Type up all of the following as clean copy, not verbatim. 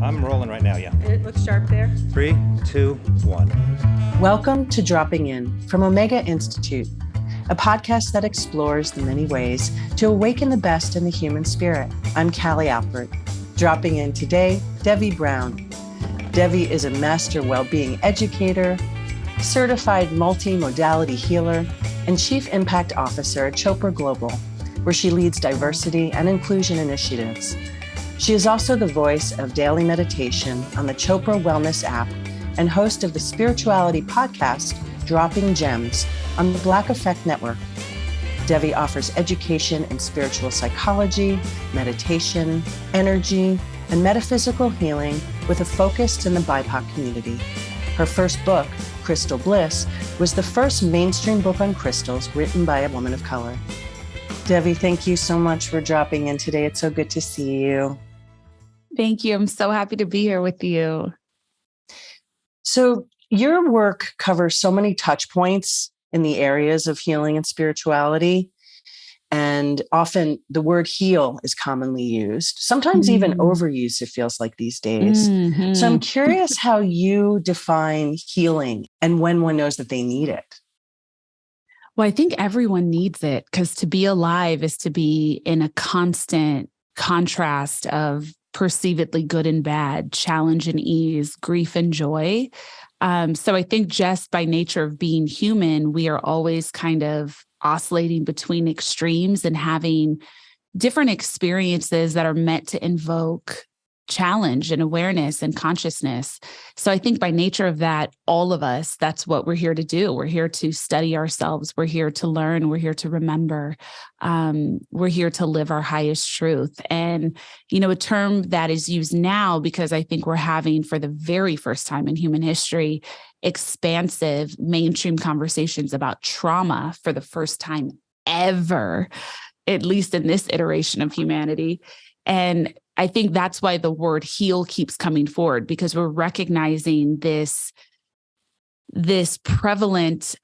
I'm rolling right now, yeah. It looks sharp there. 3, 2, 1. Welcome to Dropping In from Omega Institute, a podcast that explores the many ways to awaken the best in the human spirit. I'm Cali Alpert. Dropping in today, Devi Brown. Devi is a master well-being educator, certified multimodality healer, and chief impact officer at Chopra Global, where she leads diversity and inclusion initiatives. She is also the voice of daily meditation on the Chopra Wellness app and host of the spirituality podcast, Dropping Gems, on the Black Effect Network. Devi offers education in spiritual psychology, meditation, energy, and metaphysical healing with a focus in the BIPOC community. Her first book, Crystal Bliss, was the first mainstream book on crystals written by a woman of color. Devi, thank you so much for dropping in today. It's so good to see you. Thank you. I'm so happy to be here with you. So your work covers so many touch points in the areas of healing and spirituality. And often the word heal is commonly used, sometimes even overused, it feels like these days. So I'm curious how you define healing and when one knows that they need it. Well, I think everyone needs it because to be alive is to be in a constant contrast of perceivedly good and bad, challenge and ease, grief and joy. So I think just by nature of being human, we are always kind of oscillating between extremes and having different experiences that are meant to invoke challenge and awareness and consciousness. So I think by nature of that, all of us, that's what we're here to do. We're here to study ourselves. We're here to learn. We're here to remember. We're here to live our highest truth. And, a term that is used now because I think we're having for the very first time in human history, expansive mainstream conversations about trauma for the first time ever, at least in this iteration of humanity. And I think that's why the word heal keeps coming forward, because we're recognizing this prevalent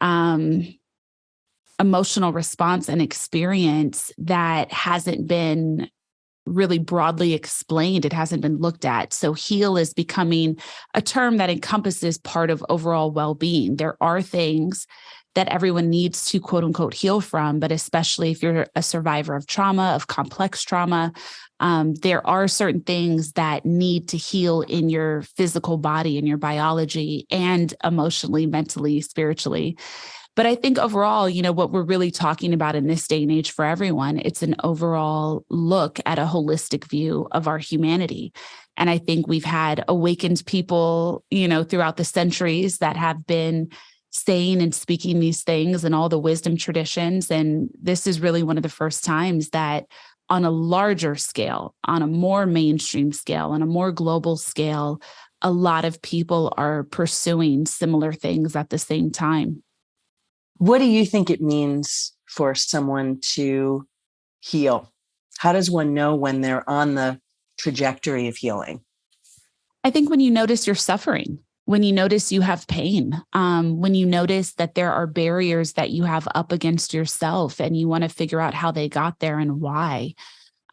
emotional response and experience that hasn't been really broadly explained. It hasn't been looked at. So heal is becoming a term that encompasses part of overall well-being. There are things that everyone needs to quote unquote heal from, but especially if you're a survivor of trauma, of complex trauma, there are certain things that need to heal in your physical body, in your biology, and emotionally, mentally, spiritually. But I think overall, what we're really talking about in this day and age for everyone, it's an overall look at a holistic view of our humanity. And I think we've had awakened people, throughout the centuries that have been saying and speaking these things and all the wisdom traditions. And this is really one of the first times that on a larger scale, on a more mainstream scale, on a more global scale, a lot of people are pursuing similar things at the same time. What do you think it means for someone to heal? How does one know when they're on the trajectory of healing? I think when you notice you're suffering, when you notice you have pain, when you notice that there are barriers that you have up against yourself and you want to figure out how they got there and why,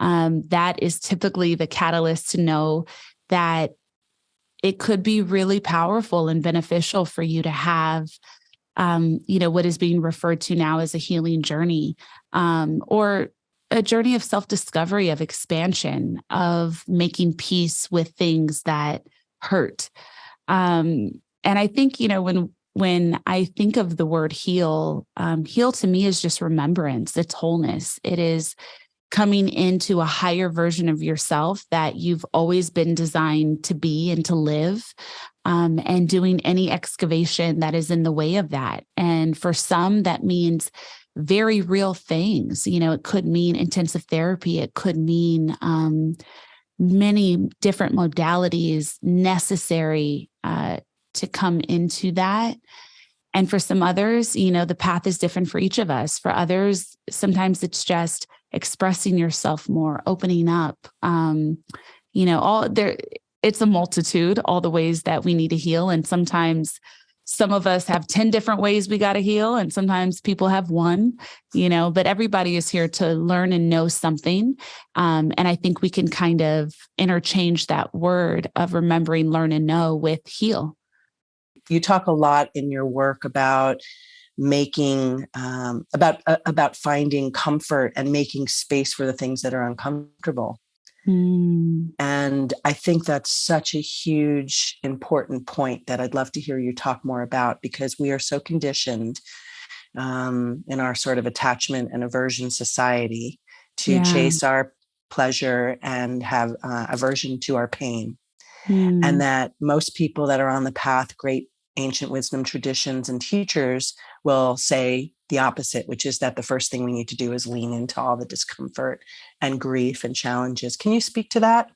that is typically the catalyst to know that it could be really powerful and beneficial for you to have, what is being referred to now as a healing journey, or a journey of self-discovery, of expansion, of making peace with things that hurt. And I think, when I think of the word heal, heal to me is just remembrance. It's wholeness. It is coming into a higher version of yourself that you've always been designed to be and to live, and doing any excavation that is in the way of that. And for some, that means very real things. It could mean intensive therapy. It could mean many different modalities necessary to come into that. And for some others, the path is different for each of us. For others, sometimes it's just expressing yourself more, opening up, it's a multitude, all the ways that we need to heal. And sometimes some of us have 10 different ways we got to heal, and sometimes people have one, but everybody is here to learn and know something. And I think we can kind of interchange that word of remembering, learn, and know with heal. You talk a lot in your work about making, about finding comfort and making space for the things that are uncomfortable. And I think that's such a huge, important point that I'd love to hear you talk more about, because we are so conditioned in our sort of attachment and aversion society to chase our pleasure and have aversion to our pain. And that most people that are on the path, great ancient wisdom traditions and teachers will say the opposite, which is that the first thing we need to do is lean into all the discomfort and grief and challenges. Can you speak to that?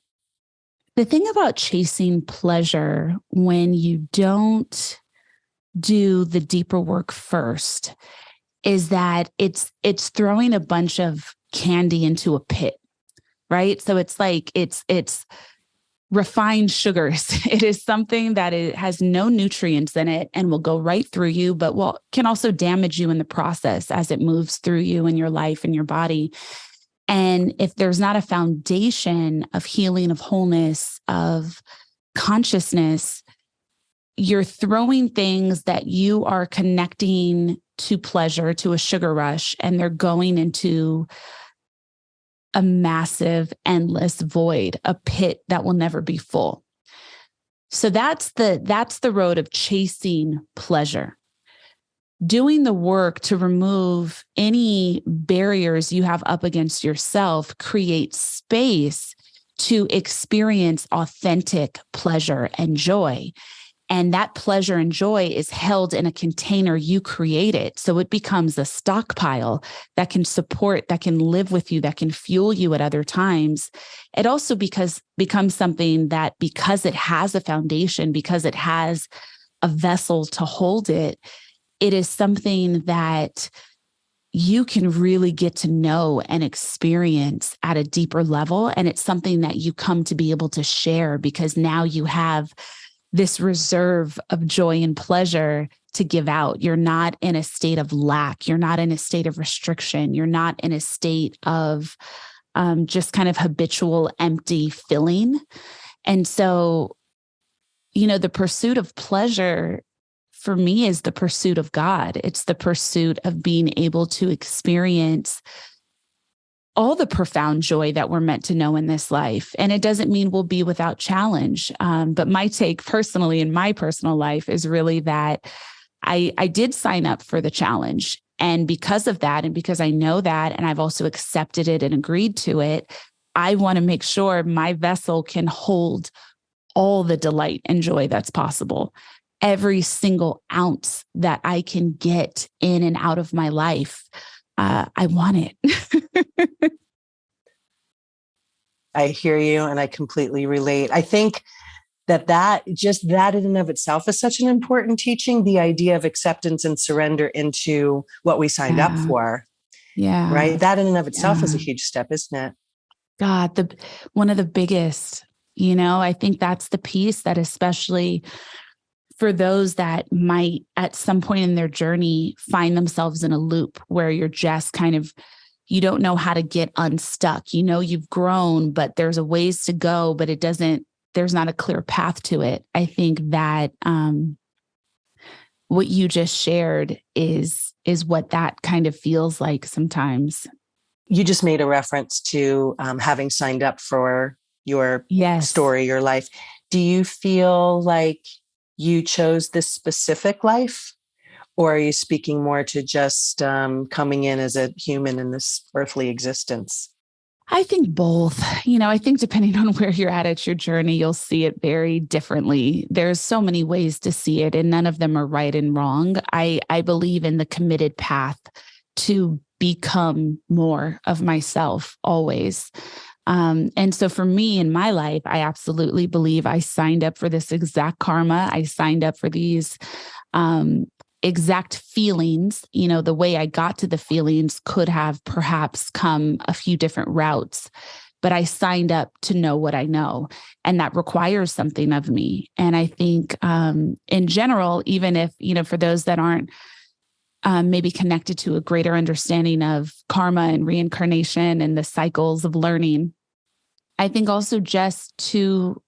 The thing about chasing pleasure, when you don't do the deeper work first, is that it's throwing a bunch of candy into a pit, right? So it's like it's refined sugars. It is something that it has no nutrients in it and will go right through you, but can also damage you in the process as it moves through you and your life and your body. And if there's not a foundation of healing, of wholeness, of consciousness, you're throwing things that you are connecting to pleasure, to a sugar rush, and they're going into a massive, endless void, a pit that will never be full. So that's the road of chasing pleasure. Doing the work to remove any barriers you have up against yourself creates space to experience authentic pleasure and joy. And that pleasure and joy is held in a container you created. So it becomes a stockpile that can support, that can live with you, that can fuel you at other times. It also becomes something that, because it has a foundation, because it has a vessel to hold it, it is something that you can really get to know and experience at a deeper level. And it's something that you come to be able to share, because now you have this reserve of joy and pleasure to give out. You're not in a state of lack. You're not in a state of restriction. You're not in a state of just kind of habitual, empty filling. And so, the pursuit of pleasure for me is the pursuit of God. It's the pursuit of being able to experience all the profound joy that we're meant to know in this life. And it doesn't mean we'll be without challenge. But my take personally in my personal life is really that I did sign up for the challenge. And because of that, and because I know that, and I've also accepted it and agreed to it, I want to make sure my vessel can hold all the delight and joy that's possible. Every single ounce that I can get in and out of my life. I want it. I hear you, and I completely relate. I think that in and of itself is such an important teaching, the idea of acceptance and surrender into what we signed up for. Yeah. Right. That in and of itself is a huge step, isn't it? God, one of the biggest, I think that's the piece that, especially for those that might at some point in their journey find themselves in a loop where you're just kind of, you don't know how to get unstuck. You've grown, but there's a ways to go, but there's not a clear path to it. I think that what you just shared is what that kind of feels like sometimes. You just made a reference to having signed up for your story, your life. Do you feel like you chose this specific life? Or are you speaking more to just coming in as a human in this earthly existence? I think both. I think depending on where you're at your journey, you'll see it very differently. There's so many ways to see it, and none of them are right and wrong. I believe in the committed path to become more of myself always. And so for me in my life, I absolutely believe I signed up for this exact karma. I signed up for these exact feelings. The way I got to the feelings could have perhaps come a few different routes. but I signed up to know what I know. And that requires something of me. And I think in general, even if, for those that aren't maybe connected to a greater understanding of karma and reincarnation and the cycles of learning, I think also just to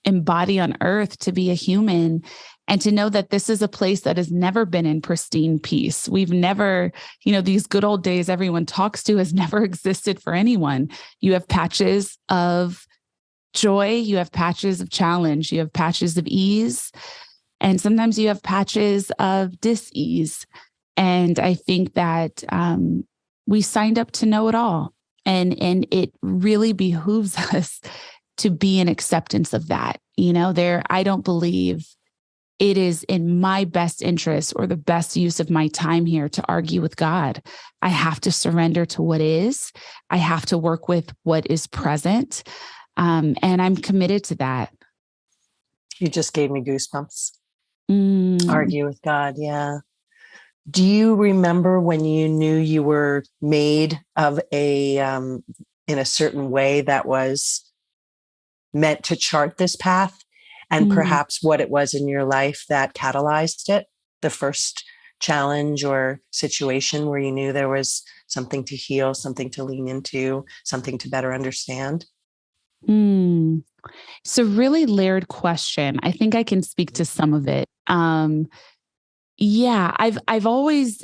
embody on earth, to be a human, and to know that this is a place that has never been in pristine peace. We've never, these good old days everyone talks to has never existed for anyone. You have patches of joy, you have patches of challenge, you have patches of ease, and sometimes you have patches of dis-ease. And I think that we signed up to know it all. And it really behooves us to be in acceptance of that. I don't believe it is in my best interest or the best use of my time here to argue with God. I have to surrender to what is. I have to work with what is present. And I'm committed to that. You just gave me goosebumps. Argue with God. Yeah. Do you remember when you knew you were made of in a certain way that was meant to chart this path, and perhaps what it was in your life that catalyzed it? The first challenge or situation where you knew there was something to heal, something to lean into, something to better understand? It's a really layered question. I think I can speak to some of it. Yeah, I've always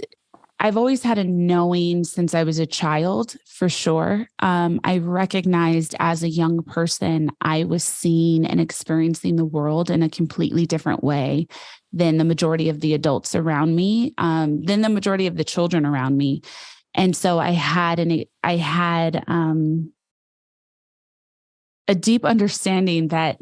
had a knowing since I was a child, for sure. I recognized as a young person, I was seeing and experiencing the world in a completely different way than the majority of the adults around me, than the majority of the children around me. And so I had a deep understanding that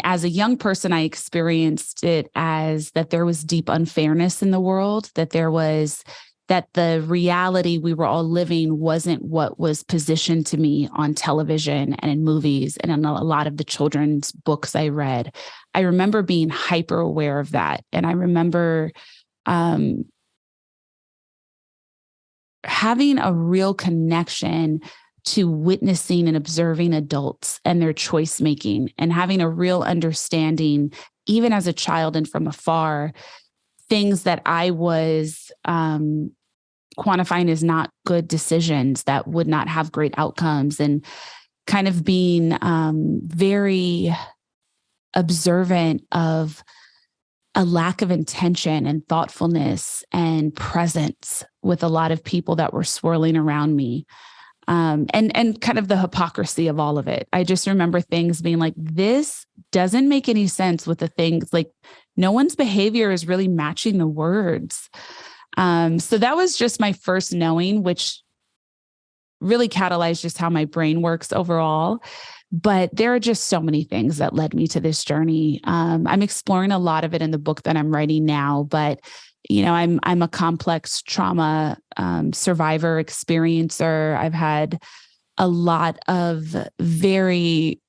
as a young person, I experienced it as that there was deep unfairness in the world, that the reality we were all living wasn't what was positioned to me on television and in movies and in a lot of the children's books I read. I remember being hyper aware of that. And I remember having a real connection to witnessing and observing adults and their choice making, and having a real understanding, even as a child and from afar, things that I was quantifying as not good decisions that would not have great outcomes, and kind of being very observant of a lack of intention and thoughtfulness and presence with a lot of people that were swirling around me. And kind of the hypocrisy of all of it. I just remember things being like, this doesn't make any sense with the things, like no one's behavior is really matching the words. So that was just my first knowing, which really catalyzed just how my brain works overall. But there are just so many things that led me to this journey. I'm exploring a lot of it in the book that I'm writing now, but I'm a complex trauma survivor, experiencer. I've had a lot of very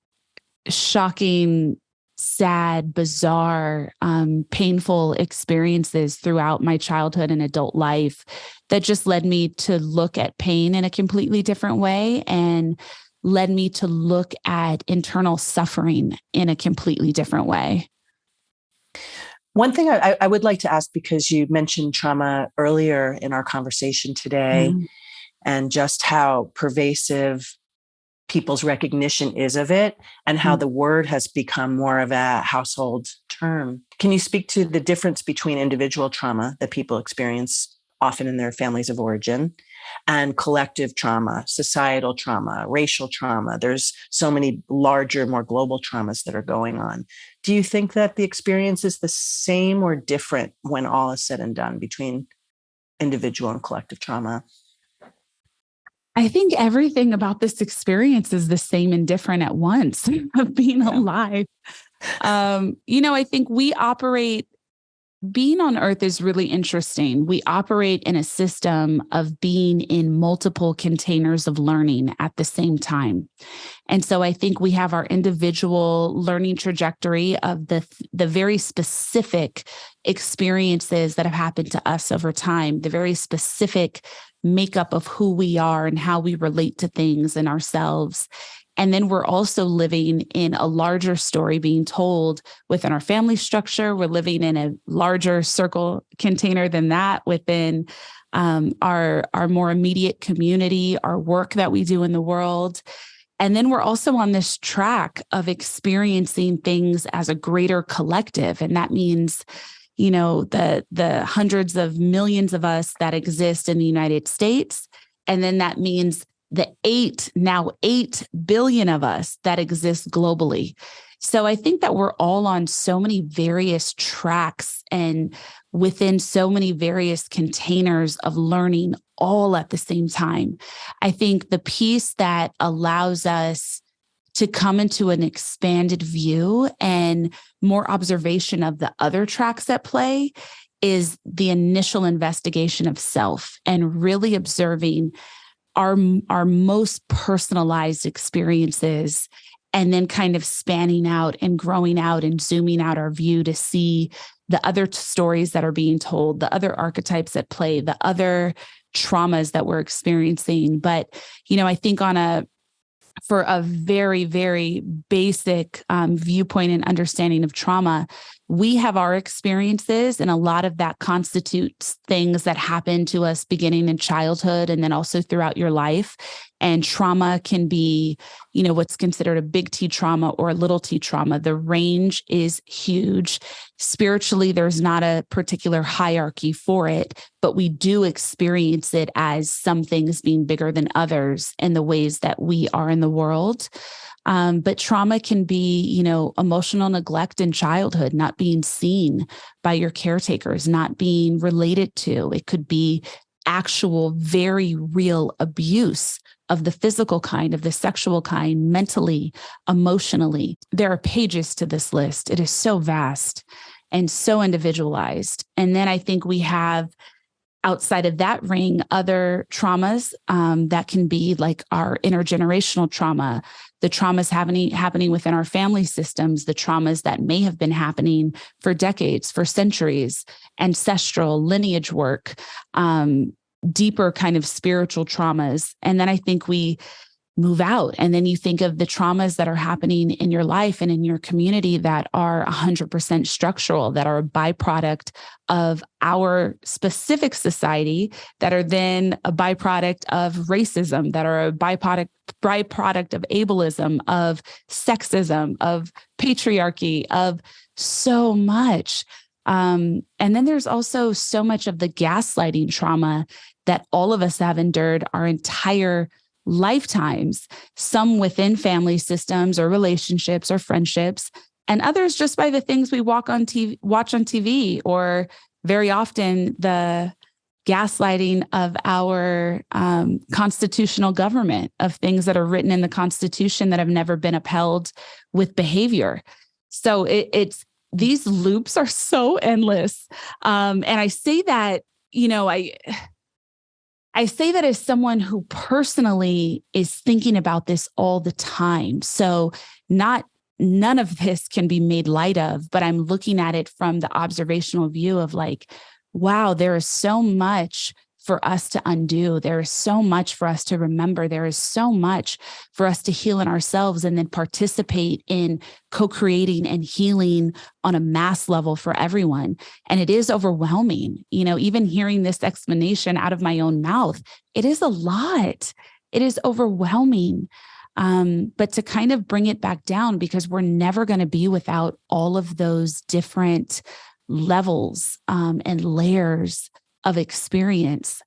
shocking, sad, bizarre, painful experiences throughout my childhood and adult life that just led me to look at pain in a completely different way, and led me to look at internal suffering in a completely different way. One thing I would like to ask, because you mentioned trauma earlier in our conversation today, and just how pervasive people's recognition is of it, and how the word has become more of a household term. Can you speak to the difference between individual trauma that people experience often in their families of origin, and collective trauma, societal trauma, racial trauma? There's so many larger, more global traumas that are going on. Do you think that the experience is the same or different when all is said and done between individual and collective trauma? I think everything about this experience is the same and different at once of being alive. I think we operate being on Earth is really interesting. We operate in a system of being in multiple containers of learning at the same time. And so I think we have our individual learning trajectory of the very specific experiences that have happened to us over time, the very specific makeup of who we are and how we relate to things and ourselves. And then we're also living in a larger story being told within our family structure. We're living in a larger circle container than that within our more immediate community, our work that we do in the world. And then we're also on this track of experiencing things as a greater collective. And that means, the hundreds of millions of us that exist in the United States. And then that means the 8 billion of us that exist globally. So I think that we're all on so many various tracks and within so many various containers of learning all at the same time. I think the piece that allows us to come into an expanded view and more observation of the other tracks at play is the initial investigation of self and really observing our most personalized experiences, and then kind of spanning out and growing out and zooming out our view to see the other stories that are being told, the other archetypes at play, the other traumas that we're experiencing. But, I think for a very, very basic viewpoint and understanding of trauma, we have our experiences, and a lot of that constitutes things that happen to us beginning in childhood and then also throughout your life. And trauma can be, what's considered a big T trauma or a little t trauma. The range is huge. Spiritually, there's not a particular hierarchy for it, but we do experience it as some things being bigger than others in the ways that we are in the world. But trauma can be, emotional neglect in childhood, not being seen by your caretakers, not being related to. It could be actual, very real abuse of the physical kind, of the sexual kind, mentally, emotionally. There are pages to this list. It is so vast and so individualized. And then I think we have, outside of that ring, other traumas that can be like our intergenerational trauma, the traumas happening within our family systems, the traumas that may have been happening for decades, for centuries, ancestral lineage work, deeper kind of spiritual traumas. And then I think we move out. And then you think of the traumas that are happening in your life and in your community that are 100% structural, that are a byproduct of our specific society, that are then a byproduct of racism, that are a byproduct of ableism, of sexism, of patriarchy, of so much. And then there's also so much of the gaslighting trauma that all of us have endured our entire lifetimes, some within family systems or relationships or friendships, and others just by the things we watch on TV, or very often the gaslighting of our constitutional government, of things that are written in the Constitution that have never been upheld with behavior. So it's these loops are so endless. And I say that, I say that as someone who personally is thinking about this all the time. So none of this can be made light of, but I'm looking at it from the observational view of like, wow, there is so much for us to undo. There is so much for us to remember. There is so much for us to heal in ourselves and then participate in co-creating and healing on a mass level for everyone. And it is overwhelming. Even hearing this explanation out of my own mouth, it is a lot. It is overwhelming. But to kind of bring it back down, because we're never going to be without all of those different levels and layers of experience.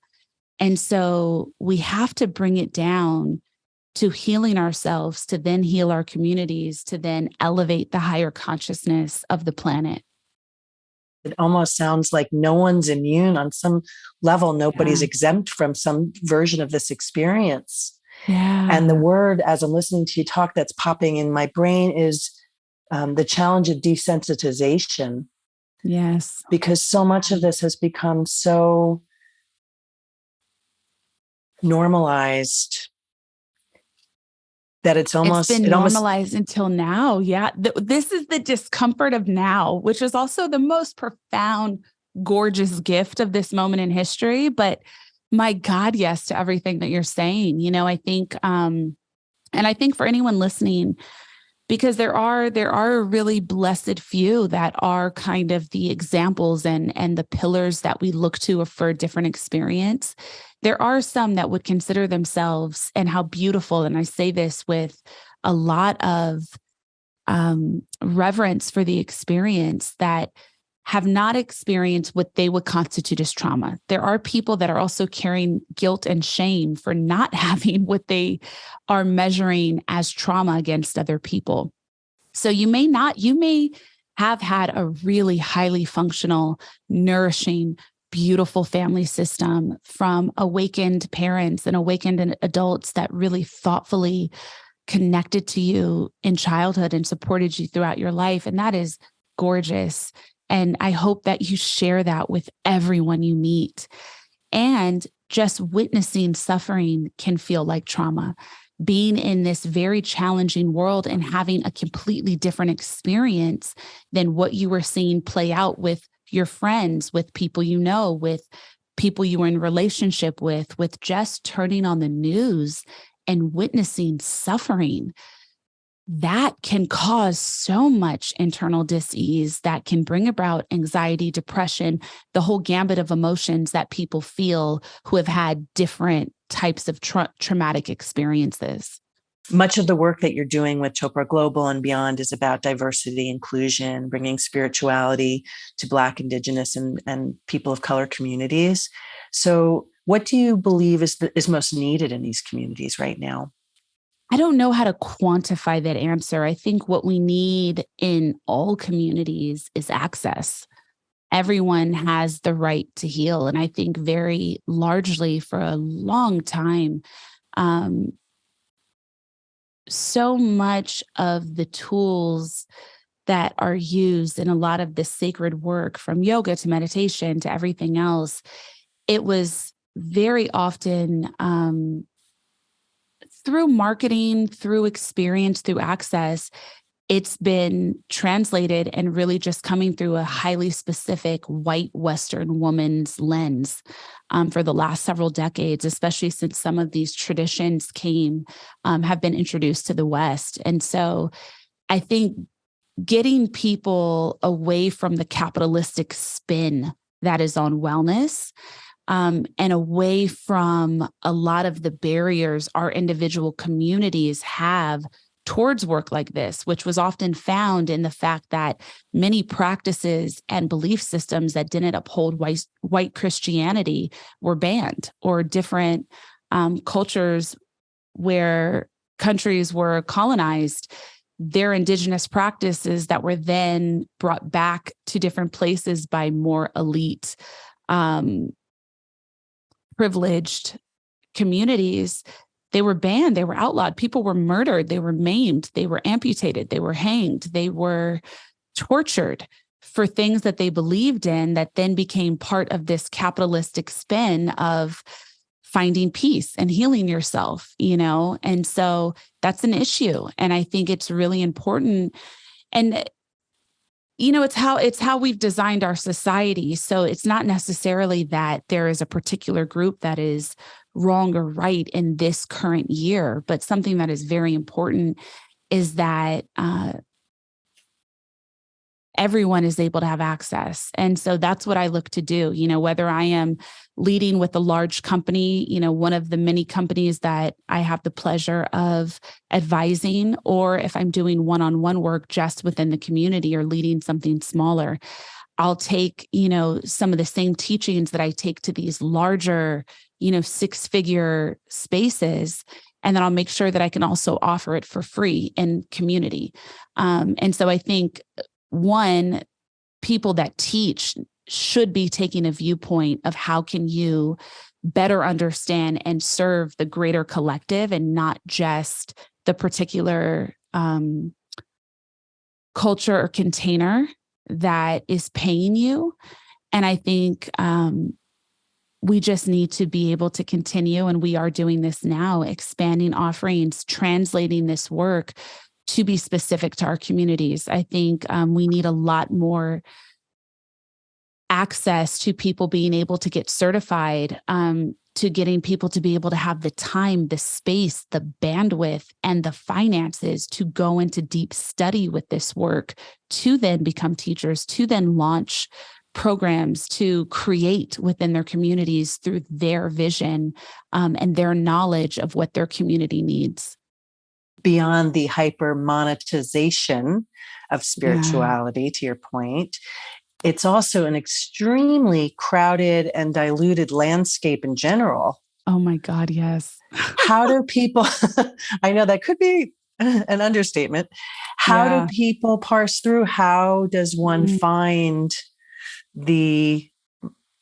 And so we have to bring it down to healing ourselves, to then heal our communities, to then elevate the higher consciousness of the planet. It almost sounds like no one's immune on some level. Nobody's exempt from some version of this experience. Yeah. And the word, as I'm listening to you talk, that's popping in my brain is the challenge of desensitization. Yes. because so much of this has become so normalized that It's been normalized until now. Yeah. This is the discomfort of now, which is also the most profound, gorgeous gift of this moment in history. But my God, yes, to everything that you're saying. I think, and I think for anyone listening, because there are a really blessed few that are kind of the examples and the pillars that we look to for a different experience. There are some that would consider themselves, and how beautiful, and I say this with a lot of reverence for the experience, that have not experienced what they would constitute as trauma. There are people that are also carrying guilt and shame for not having what they are measuring as trauma against other people. So you may have had a really highly functional, nourishing, beautiful family system from awakened parents and awakened adults that really thoughtfully connected to you in childhood and supported you throughout your life. And that is gorgeous. And I hope that you share that with everyone you meet. And just witnessing suffering can feel like trauma. Being in this very challenging world and having a completely different experience than what you were seeing play out with your friends, with people you know, with people you were in relationship with just turning on the news and witnessing suffering. That can cause so much internal dis-ease that can bring about anxiety, depression, the whole gambit of emotions that people feel who have had different types of traumatic experiences. Much of the work that you're doing with Chopra Global and beyond is about diversity, inclusion, bringing spirituality to Black, Indigenous, and people of color communities. So what do you believe is most needed in these communities right now? I don't know how to quantify that answer. I think what we need in all communities is access. Everyone has the right to heal. And I think very largely for a long time, so much of the tools that are used in a lot of the sacred work, from yoga to meditation to everything else, it was very often through marketing, through experience, through access, it's been translated and really just coming through a highly specific white Western woman's lens for the last several decades, especially since some of these traditions have been introduced to the West. And so I think getting people away from the capitalistic spin that is on wellness, and away from a lot of the barriers our individual communities have towards work like this, which was often found in the fact that many practices and belief systems that didn't uphold white Christianity were banned, or different cultures where countries were colonized, their indigenous practices that were then brought back to different places by more elite, privileged communities, they were banned, they were outlawed, people were murdered, they were maimed, they were amputated, they were hanged, they were tortured for things that they believed in, that then became part of this capitalistic spin of finding peace and healing yourself, And so that's an issue. And I think it's really important. And it's how we've designed our society. So it's not necessarily that there is a particular group that is wrong or right in this current year, but something that is very important is that everyone is able to have access. And so that's what I look to do, whether I am leading with a large company, one of the many companies that I have the pleasure of advising, or if I'm doing one-on-one work just within the community or leading something smaller, I'll take, some of the same teachings that I take to these larger, six-figure spaces, and then I'll make sure that I can also offer it for free in community. And so I think people that teach should be taking a viewpoint of how can you better understand and serve the greater collective and not just the particular culture or container that is paying you. And I think we just need to be able to continue, and we are doing this now, expanding offerings, translating this work to be specific to our communities. I think we need a lot more access to people being able to get certified, to getting people to be able to have the time, the space, the bandwidth, and the finances to go into deep study with this work, to then become teachers, to then launch programs, to create within their communities through their vision and their knowledge of what their community needs. Beyond the hyper monetization of spirituality, to your point, it's also an extremely crowded and diluted landscape in general. Oh my God, yes. How do people, I know that could be an understatement. How do people parse through? How does one find the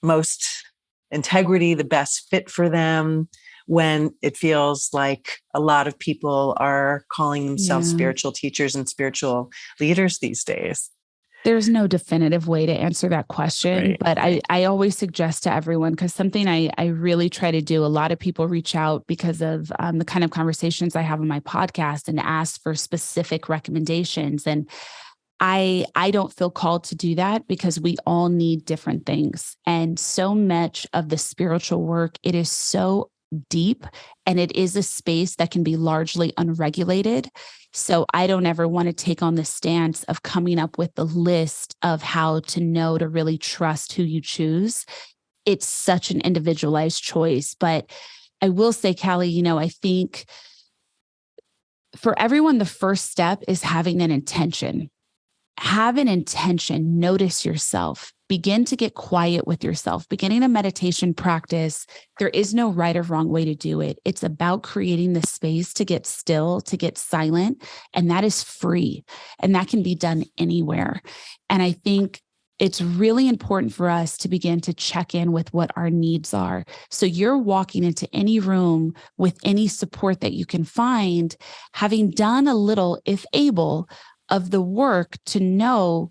most integrity, the best fit for them, when it feels like a lot of people are calling themselves spiritual teachers and spiritual leaders these days? There's no definitive way to answer that question, but I always suggest to everyone, because something I really try to do, a lot of people reach out because of the kind of conversations I have on my podcast and ask for specific recommendations. And I don't feel called to do that, because we all need different things. And so much of the spiritual work, it is so deep, and it is a space that can be largely unregulated. So I don't ever want to take on the stance of coming up with the list of how to know to really trust who you choose. It's such an individualized choice. But I will say, Cali, I think for everyone, the first step is having an intention. Have an intention, notice yourself, begin to get quiet with yourself, beginning a meditation practice. There is no right or wrong way to do it. It's about creating the space to get still, to get silent, and that is free. And that can be done anywhere. And I think it's really important for us to begin to check in with what our needs are. So you're walking into any room with any support that you can find, having done a little, if able, of the work to know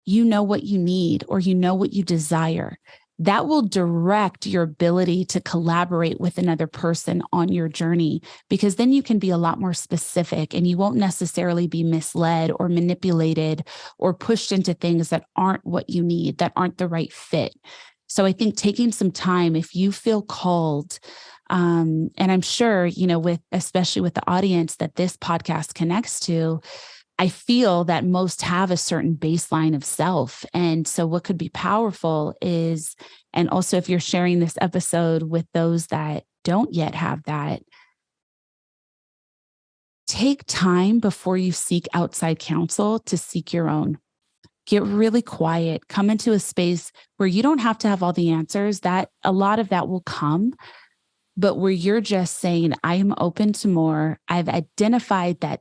what you need, or what you desire. That will direct your ability to collaborate with another person on your journey, because then you can be a lot more specific, and you won't necessarily be misled or manipulated or pushed into things that aren't what you need, that aren't the right fit. So I think taking some time, if you feel called, and I'm sure, especially with the audience that this podcast connects to, I feel that most have a certain baseline of self. And so what could be powerful is, and also if you're sharing this episode with those that don't yet have that, take time before you seek outside counsel to seek your own. Get really quiet, come into a space where you don't have to have all the answers. That a lot of that will come, but where you're just saying, I am open to more. I've identified that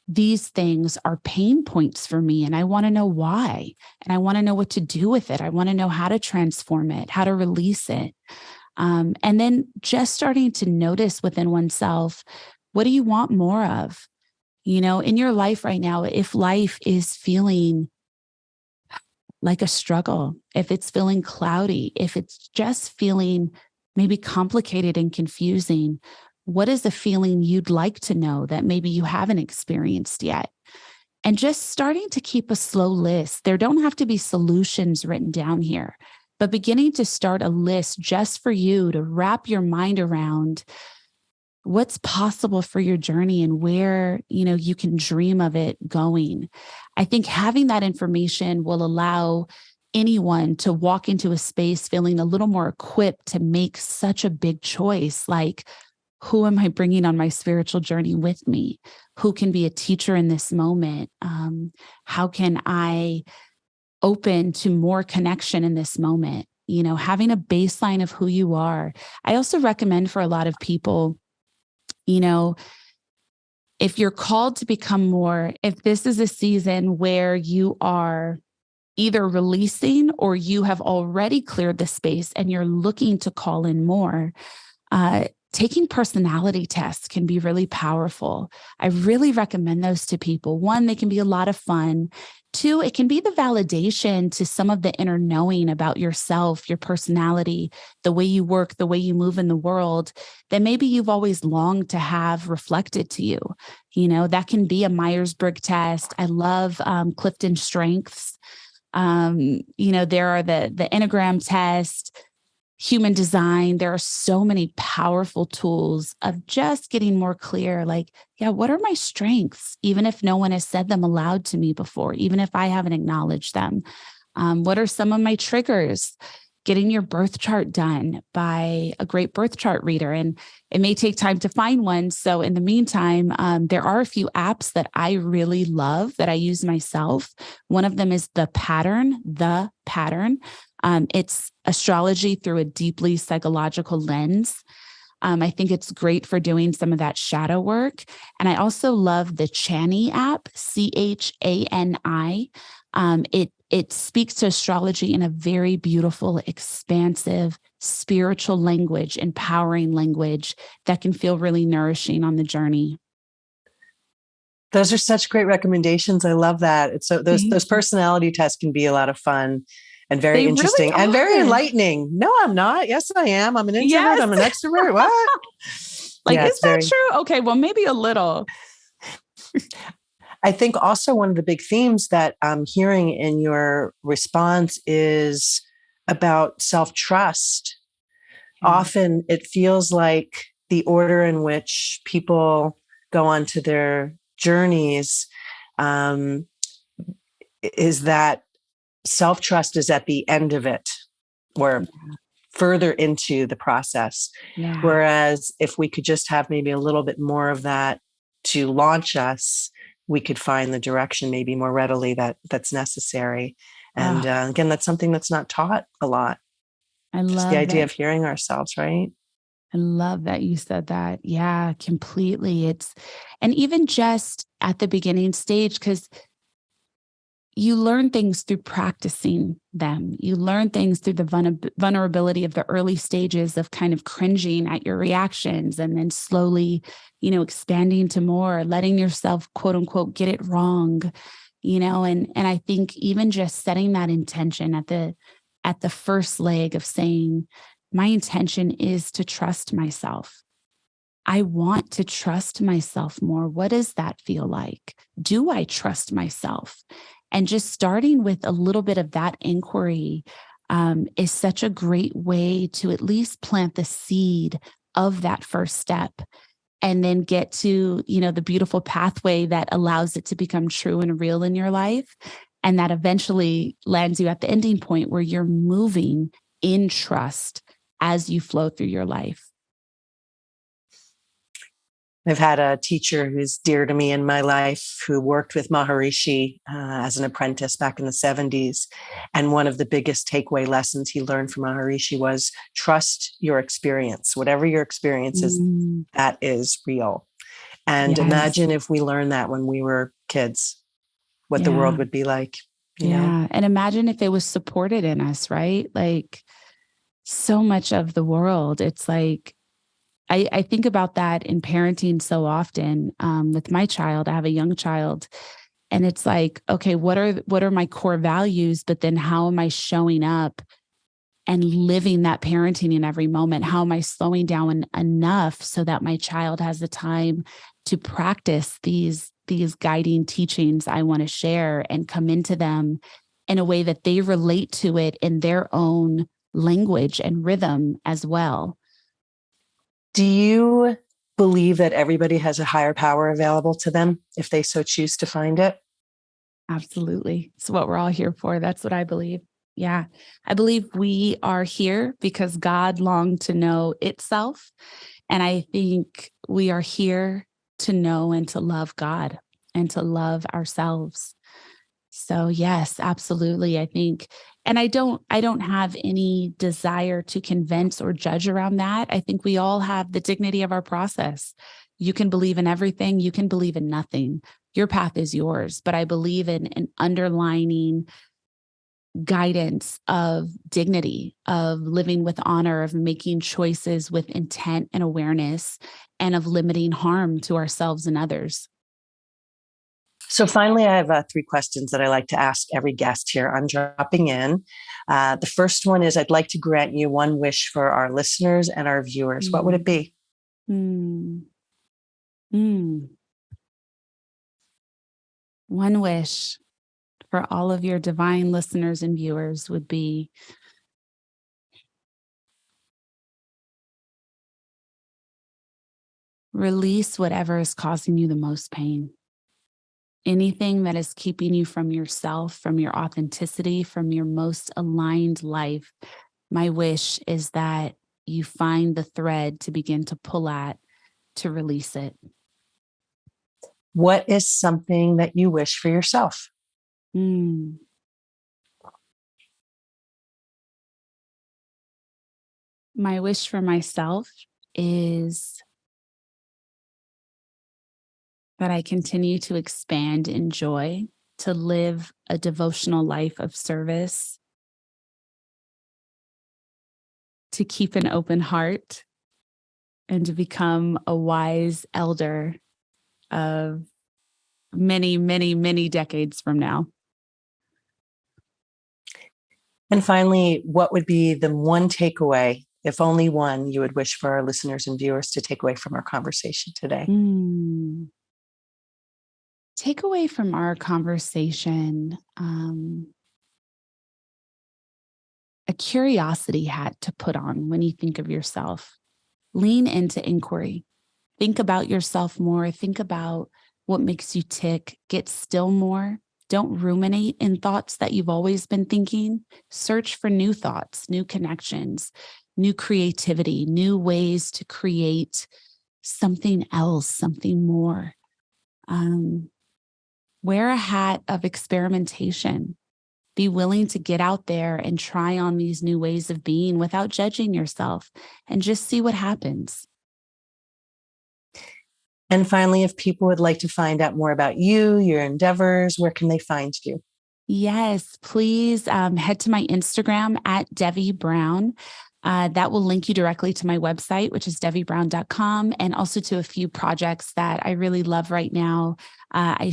these things are pain points for me, and I want to know why. And I want to know what to do with it. I want to know how to transform it, how to release it. And then just starting to notice within oneself, what do you want more of? In your life right now, if life is feeling like a struggle, if it's feeling cloudy, if it's just feeling maybe complicated and confusing, what is the feeling you'd like to know that maybe you haven't experienced yet? And just starting to keep a slow list. There don't have to be solutions written down here, but beginning to start a list just for you to wrap your mind around what's possible for your journey and where, you can dream of it going. I think having that information will allow anyone to walk into a space feeling a little more equipped to make such a big choice. Like, who am I bringing on my spiritual journey with me? Who can be a teacher in this moment? How can I open to more connection in this moment? Having a baseline of who you are. I also recommend for a lot of people, if you're called to become more, if this is a season where you are either releasing or you have already cleared the space and you're looking to call in more, taking personality tests can be really powerful. I really recommend those to people. One, they can be a lot of fun. Two, it can be the validation to some of the inner knowing about yourself, your personality, the way you work, the way you move in the world that maybe you've always longed to have reflected to you. That can be a Myers-Briggs test. I love Clifton Strengths. There are the Enneagram test, human design. There are so many powerful tools of just getting more clear, like, what are my strengths? Even if no one has said them aloud to me before, even if I haven't acknowledged them. What are some of my triggers? Getting your birth chart done by a great birth chart reader. And it may take time to find one. So in the meantime, there are a few apps that I really love that I use myself. One of them is The Pattern. It's astrology through a deeply psychological lens. I think it's great for doing some of that shadow work. And I also love the Chani app, Chani. It speaks to astrology in a very beautiful, expansive, spiritual language, empowering language that can feel really nourishing on the journey. Those are such great recommendations. I love that. It's so those personality tests can be a lot of fun and very interesting and very enlightening. No, I'm not. Yes, I am. I'm an introvert. Yes. I'm an extrovert. What? Is that true? Okay, well, maybe a little. I think also one of the big themes that I'm hearing in your response is about self-trust. Often it feels like the order in which people go onto their journeys is that self-trust is at the end of it or further into the process. Yeah. Whereas if we could just have maybe a little bit more of that to launch us, we could find the direction maybe more readily that's necessary. And again, that's something that's not taught a lot. I love just the idea of hearing ourselves, right? I love that you said that. Yeah, completely. And even just at the beginning stage, because you learn things through practicing them. You learn things through the vulnerability of the early stages of kind of cringing at your reactions and then slowly, expanding to more, letting yourself, quote unquote, get it wrong, and I think even just setting that intention at the first leg of saying, my intention is to trust myself. I want to trust myself more. What does that feel like? Do I trust myself? And just starting with a little bit of that inquiry is such a great way to at least plant the seed of that first step and then get to, the beautiful pathway that allows it to become true and real in your life. And that eventually lands you at the ending point where you're moving in trust as you flow through your life. I've had a teacher who's dear to me in my life who worked with Maharishi as an apprentice back in the 70s. And one of the biggest takeaway lessons he learned from Maharishi was trust your experience. Whatever your experience is, that is real. And imagine if we learned that when we were kids, what the world would be like. You know? And imagine if it was supported in us, right? Like so much of the world, it's like, I think about that in parenting so often with my child. I have a young child and it's like, okay, what are my core values? But then how am I showing up and living that parenting in every moment? How am I slowing down enough so that my child has the time to practice these guiding teachings I want to share and come into them in a way that they relate to it in their own language and rhythm as well? Do you believe that everybody has a higher power available to them if they so choose to find it? Absolutely. It's what we're all here for. That's what I believe. Yeah. I believe we are here because God longed to know itself. And I think we are here to know and to love God and to love ourselves. So yes, absolutely. I think, and I don't have any desire to convince or judge around that. I think we all have the dignity of our process. You can believe in everything. You can believe in nothing. Your path is yours. But I believe in an underlining guidance of dignity, of living with honor, of making choices with intent and awareness, and of limiting harm to ourselves and others. So finally, I have 3 questions that I like to ask every guest here on Dropping In. The first one is, I'd like to grant you one wish for our listeners and our viewers. What would it be? One wish for all of your divine listeners and viewers would be release whatever is causing you the most pain. Anything that is keeping you from yourself, from your authenticity, from your most aligned life. My wish is that you find the thread to begin to pull at to release it. What is something that you wish for yourself? My wish for myself is that I continue to expand in joy, to live a devotional life of service, to keep an open heart, and to become a wise elder of many, many, many decades from now. And finally, what would be the one takeaway, if only one, you would wish for our listeners and viewers to take away from our conversation today? Take away from our conversation, a curiosity hat to put on when you think of yourself. Lean into inquiry. Think about yourself more. Think about what makes you tick. Get still more. Don't ruminate in thoughts that you've always been thinking. Search for new thoughts, new connections, new creativity, new ways to create something else, something more. Wear a hat of experimentation. Be willing to get out there and try on these new ways of being without judging yourself, and just see what happens. And finally, if people would like to find out more about you, your endeavors, where can they find you? Yes, please head to my Instagram at Devi Brown. That will link you directly to my website, which is devibrown.com, and also to a few projects that I really love right now. I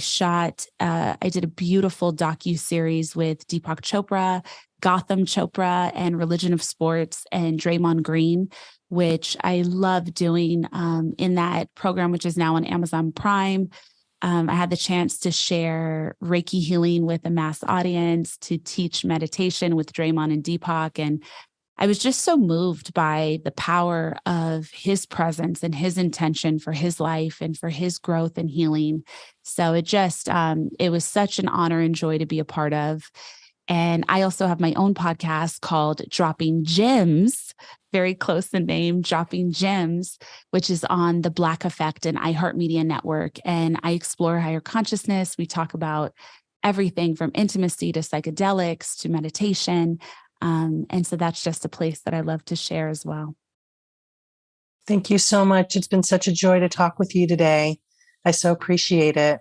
did a beautiful docu-series with Deepak Chopra, Gotham Chopra, and Religion of Sports, and Draymond Green, which I love doing in that program, which is now on Amazon Prime. I had the chance to share Reiki healing with a mass audience, to teach meditation with Draymond and Deepak. And I was just so moved by the power of his presence and his intention for his life and for his growth and healing. So it was such an honor and joy to be a part of. And I also have my own podcast called Dropping Gems, very close in name, Dropping Gems, which is on the Black Effect and iHeartMedia Network. And I explore higher consciousness. We talk about everything from intimacy to psychedelics to meditation. And so that's just a place that I love to share as well. Thank you so much. It's been such a joy to talk with you today. I so appreciate it.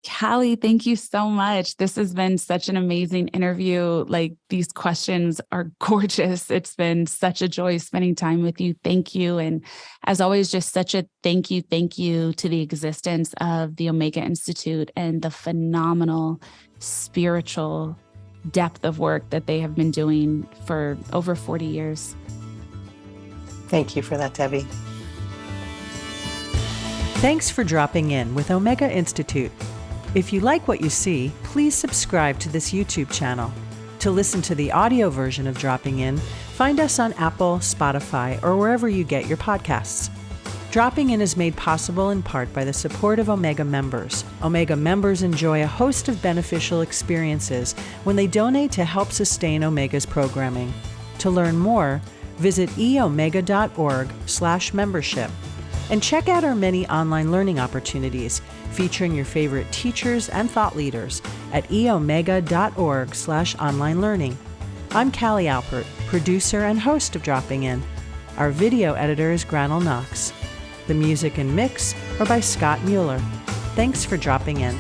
Cali, thank you so much. This has been such an amazing interview. Like, these questions are gorgeous. It's been such a joy spending time with you. Thank you. And as always, just such a thank you to the existence of the Omega Institute and the phenomenal spiritual depth of work that they have been doing for over 40 years. Thank you for that, Devi. Thanks for dropping in with Omega Institute. If you like what you see, please subscribe to this YouTube channel. To listen to the audio version of Dropping In, find us on Apple, Spotify, or wherever you get your podcasts. Dropping In is made possible in part by the support of Omega members. Omega members enjoy a host of beneficial experiences when they donate to help sustain Omega's programming. To learn more, visit eomega.org/membership and check out our many online learning opportunities featuring your favorite teachers and thought leaders at eomega.org/online learning. I'm Cali Alpert, producer and host of Dropping In. Our video editor is Granel Knox. The music and mix are by Scott Mueller. Thanks for dropping in.